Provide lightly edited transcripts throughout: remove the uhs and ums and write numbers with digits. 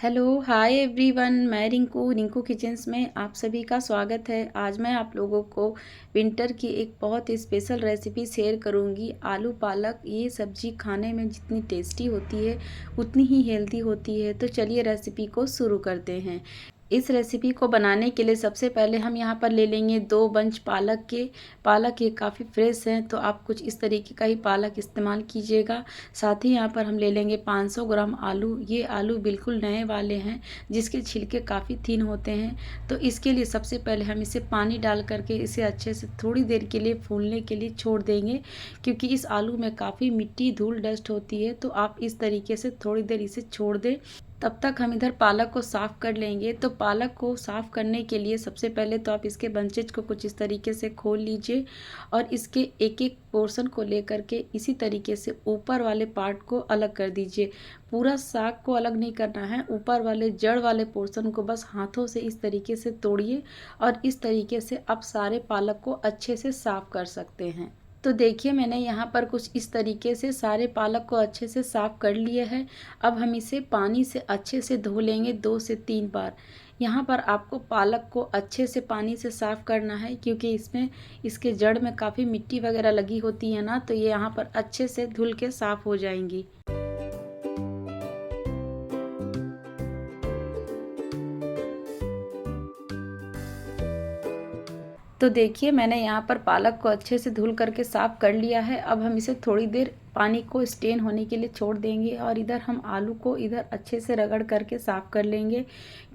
Hello, hi everyone. मैं Rinku Rinku kitchens में आप सभी का स्वागत है। आज मैं आप लोगों को विंटर की एक बहुत ही स्पेशल रेसिपी शेयर करूंगी। आलू पालक, ये सब्जी खाने में जितनी टेस्टी होती है उतनी ही हेल्दी होती है। तो चलिए रेसिपी को शुरू करते हैं। इस रेसिपी को बनाने के लिए सबसे पहले हम यहाँ पर ले लेंगे 2 बंच पालक के। पालक ये काफ़ी फ्रेश हैं, तो आप कुछ इस तरीके का ही पालक इस्तेमाल कीजिएगा। साथ ही यहाँ पर हम ले लेंगे 500 ग्राम आलू। ये आलू बिल्कुल नए वाले हैं, जिसके छिलके काफ़ी थिन होते हैं। तो इसके लिए सबसे पहले हम इसे पानी डाल करके इसे अच्छे से थोड़ी देर के लिए फूलने के लिए छोड़ देंगे, क्योंकि इस आलू में काफ़ी मिट्टी धूल डस्ट होती है। तो आप इस तरीके से थोड़ी देर इसे छोड़ दें। तब तक हम इधर पालक को साफ़ कर लेंगे। तो पालक को साफ़ करने के लिए सबसे पहले तो आप इसके बंचेज को कुछ इस तरीके से खोल लीजिए और इसके एक एक पोर्शन को लेकर के इसी तरीके से ऊपर वाले पार्ट को अलग कर दीजिए। पूरा साग को अलग नहीं करना है, ऊपर वाले जड़ वाले पोर्शन को बस हाथों से इस तरीके से तोड़िए और इस तरीके से आप सारे पालक को अच्छे से साफ़ कर सकते हैं। तो देखिए, मैंने यहाँ पर कुछ इस तरीके से सारे पालक को अच्छे से साफ़ कर लिए है। अब हम इसे पानी से अच्छे से धो लेंगे 2 से 3 बार। यहाँ पर आपको पालक को अच्छे से पानी से साफ़ करना है, क्योंकि इसमें इसके जड़ में काफ़ी मिट्टी वगैरह लगी होती है ना, तो ये यहाँ पर अच्छे से धुल के साफ़ हो जाएंगी। तो देखिए, मैंने यहाँ पर पालक को अच्छे से धुल करके साफ़ कर लिया है। अब हम इसे थोड़ी देर पानी को स्टेन होने के लिए छोड़ देंगे और इधर हम आलू को इधर अच्छे से रगड़ करके साफ़ कर लेंगे,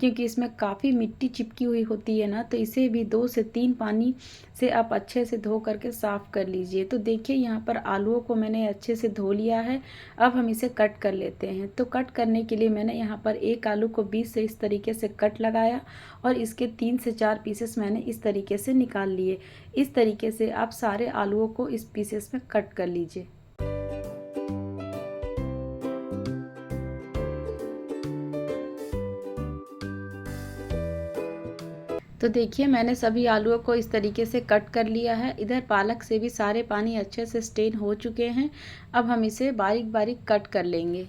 क्योंकि इसमें काफ़ी मिट्टी चिपकी हुई होती है ना। तो इसे भी 2 से 3 पानी से आप अच्छे से धो करके साफ़ कर लीजिए। तो देखिए, यहाँ पर आलूओं को मैंने अच्छे से धो लिया है। अब हम इसे कट कर लेते हैं। तो कट करने के लिए मैंने यहाँ पर एक आलू को बीच से इस तरीके से कट लगाया और इसके 3 से 4 पीसेस मैंने इस तरीके से निकाल लिए। इस तरीके से आप सारे आलूओं को इस पीसेस में कट कर लीजिए। तो देखिए, मैंने सभी आलूओं को इस तरीके से कट कर लिया है। इधर पालक से भी सारे पानी अच्छे से स्टेन हो चुके हैं। अब हम इसे बारीक बारीक कट कर लेंगे।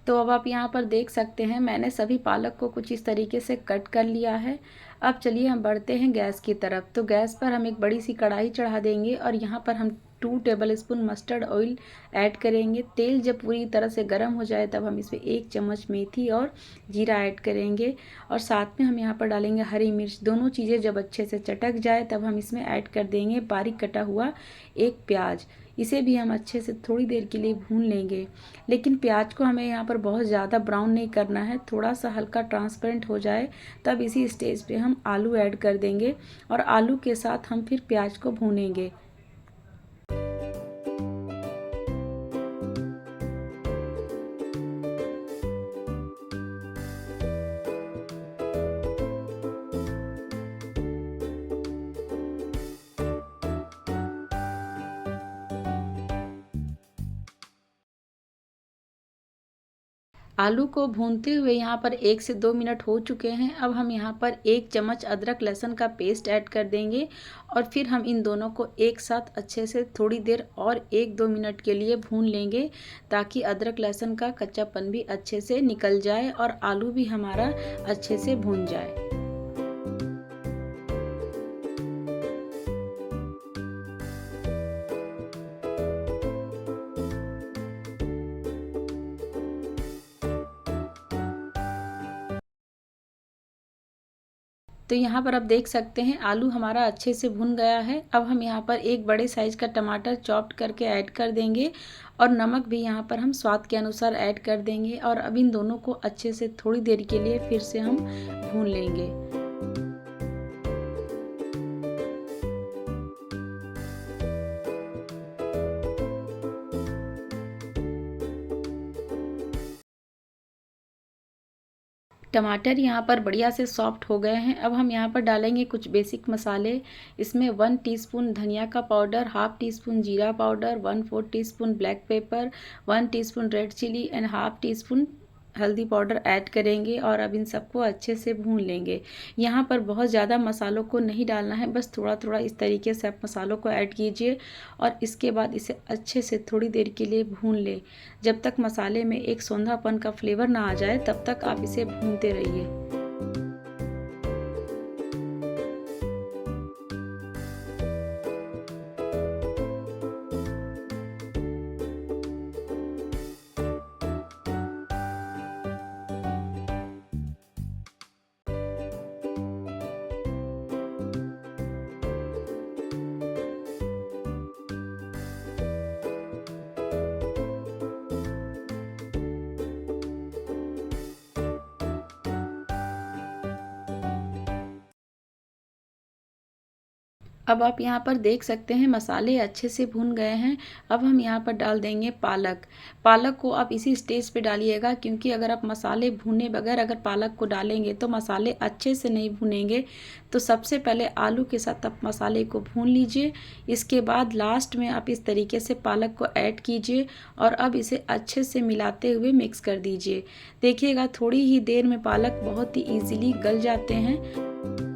तो अब आप यहाँ पर देख सकते हैं, मैंने सभी पालक को कुछ इस तरीके से कट कर लिया है। अब चलिए हम बढ़ते हैं गैस की तरफ। तो गैस पर हम एक बड़ी सी कढ़ाई चढ़ा देंगे और यहाँ पर हम 2 टेबलस्पून मस्टर्ड ऑयल ऐड करेंगे। तेल जब पूरी तरह से गर्म हो जाए तब हम इसमें 1 चम्मच मेथी और जीरा ऐड करेंगे और साथ में हम यहाँ पर डालेंगे हरी मिर्च। दोनों चीज़ें जब अच्छे से चटक जाए तब हम इसमें ऐड कर देंगे बारीक कटा हुआ एक प्याज। इसे भी हम अच्छे से थोड़ी देर के लिए भून लेंगे, लेकिन प्याज को हमें यहाँ पर बहुत ज़्यादा ब्राउन नहीं करना है। थोड़ा सा हल्का ट्रांसपेरेंट हो जाए तब इसी स्टेज पे हम आलू ऐड कर देंगे और आलू के साथ हम फिर प्याज को भूनेंगे। आलू को भूनते हुए यहाँ पर 1 से 2 मिनट हो चुके हैं। अब हम यहाँ पर 1 चम्मच अदरक लहसुन का पेस्ट ऐड कर देंगे और फिर हम इन दोनों को एक साथ अच्छे से थोड़ी देर और 1-2 मिनट के लिए भून लेंगे, ताकि अदरक लहसुन का कच्चापन भी अच्छे से निकल जाए और आलू भी हमारा अच्छे से भून जाए। तो यहाँ पर आप देख सकते हैं आलू हमारा अच्छे से भुन गया है। अब हम यहाँ पर एक बड़े साइज़ का टमाटर चॉप्ड करके ऐड कर देंगे और नमक भी यहाँ पर हम स्वाद के अनुसार ऐड कर देंगे और अब इन दोनों को अच्छे से थोड़ी देर के लिए फिर से हम भून लेंगे। टमाटर यहाँ पर बढ़िया से सॉफ्ट हो गए हैं। अब हम यहाँ पर डालेंगे कुछ बेसिक मसाले। इसमें 1 टीस्पून धनिया का पाउडर, हाफ टी स्पून जीरा powder, 1/4 teaspoon black pepper, 1 teaspoon red chilli and half teaspoon हल्दी पाउडर ऐड करेंगे और अब इन सबको अच्छे से भून लेंगे। यहाँ पर बहुत ज़्यादा मसालों को नहीं डालना है, बस थोड़ा थोड़ा इस तरीके से आप मसालों को ऐड कीजिए और इसके बाद इसे अच्छे से थोड़ी देर के लिए भून लें। जब तक मसाले में एक सौंधापन का फ्लेवर ना आ जाए तब तक आप इसे भूनते रहिए। अब आप यहाँ पर देख सकते हैं मसाले अच्छे से भून गए हैं। अब हम यहाँ पर डाल देंगे पालक। पालक को आप इसी स्टेज पे डालिएगा, क्योंकि अगर आप मसाले भुने बगैर अगर पालक को डालेंगे तो मसाले अच्छे से नहीं भुनेंगे। तो सबसे पहले आलू के साथ आप मसाले को भून लीजिए, इसके बाद लास्ट में आप इस तरीके से पालक को ऐड कीजिए और अब इसे अच्छे से मिलाते हुए मिक्स कर दीजिए। देखिएगा थोड़ी ही देर में पालक बहुत ही ईजिली गल जाते हैं।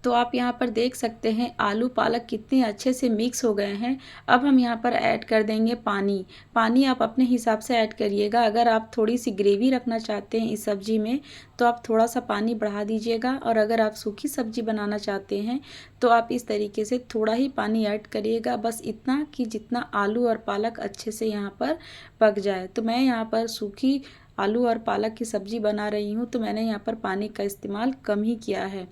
तो आप यहाँ पर देख सकते हैं आलू पालक कितने अच्छे से मिक्स हो गए हैं। अब हम यहाँ पर ऐड कर देंगे पानी। पानी आप अपने हिसाब से ऐड करिएगा। अगर आप थोड़ी सी ग्रेवी रखना चाहते हैं इस सब्ज़ी में तो आप थोड़ा सा पानी बढ़ा दीजिएगा, और अगर आप सूखी सब्ज़ी बनाना चाहते हैं तो आप इस तरीके से थोड़ा ही पानी ऐड करिएगा, बस इतना कि जितना आलू और पालक अच्छे से यहाँ पर पक जाए। तो मैं यहाँ पर सूखी आलू और पालक की सब्ज़ी बना रही हूँ, तो मैंने यहाँ पर पानी का इस्तेमाल कम ही किया है।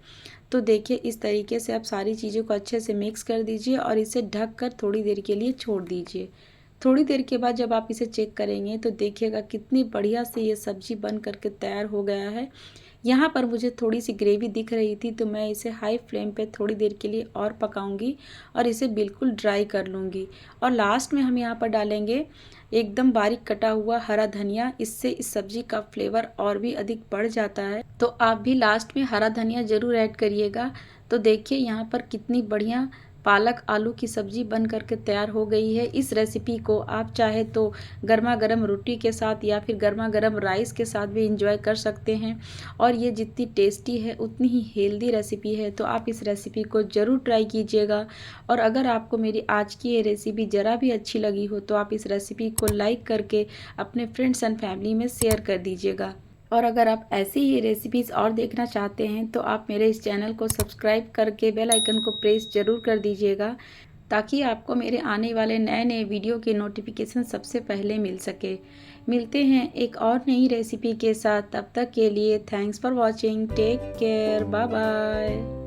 तो देखिए इस तरीके से आप सारी चीज़ों को अच्छे से मिक्स कर दीजिए और इसे ढक कर थोड़ी देर के लिए छोड़ दीजिए। थोड़ी देर के बाद जब आप इसे चेक करेंगे तो देखिएगा कितनी बढ़िया से ये सब्ज़ी बन करके तैयार हो गया है। यहाँ पर मुझे थोड़ी सी ग्रेवी दिख रही थी, तो मैं इसे हाई फ्लेम पे थोड़ी देर के लिए और पकाऊंगी और इसे बिल्कुल ड्राई कर लूँगी। और लास्ट में हम यहाँ पर डालेंगे एकदम बारीक कटा हुआ हरा धनिया। इससे इस सब्ज़ी का फ्लेवर और भी अधिक बढ़ जाता है, तो आप भी लास्ट में हरा धनिया ज़रूर ऐड करिएगा। तो देखिए यहाँ पर कितनी बढ़िया पालक आलू की सब्ज़ी बन करके तैयार हो गई है। इस रेसिपी को आप चाहे तो गर्मा गर्म रोटी के साथ या फिर गर्मा गर्म राइस के साथ भी इंजॉय कर सकते हैं, और ये जितनी टेस्टी है उतनी ही हेल्दी रेसिपी है। तो आप इस रेसिपी को ज़रूर ट्राई कीजिएगा। और अगर आपको मेरी आज की ये रेसिपी ज़रा भी अच्छी लगी हो तो आप इस रेसिपी को लाइक करके अपने फ्रेंड्स एंड फैमिली में शेयर कर दीजिएगा। और अगर आप ऐसी ही रेसिपीज़ और देखना चाहते हैं तो आप मेरे इस चैनल को सब्सक्राइब करके बेल आइकन को प्रेस ज़रूर कर दीजिएगा, ताकि आपको मेरे आने वाले नए नए वीडियो के नोटिफिकेशन सबसे पहले मिल सके। मिलते हैं एक और नई रेसिपी के साथ, तब तक के लिए thanks for watching, take care, bye bye.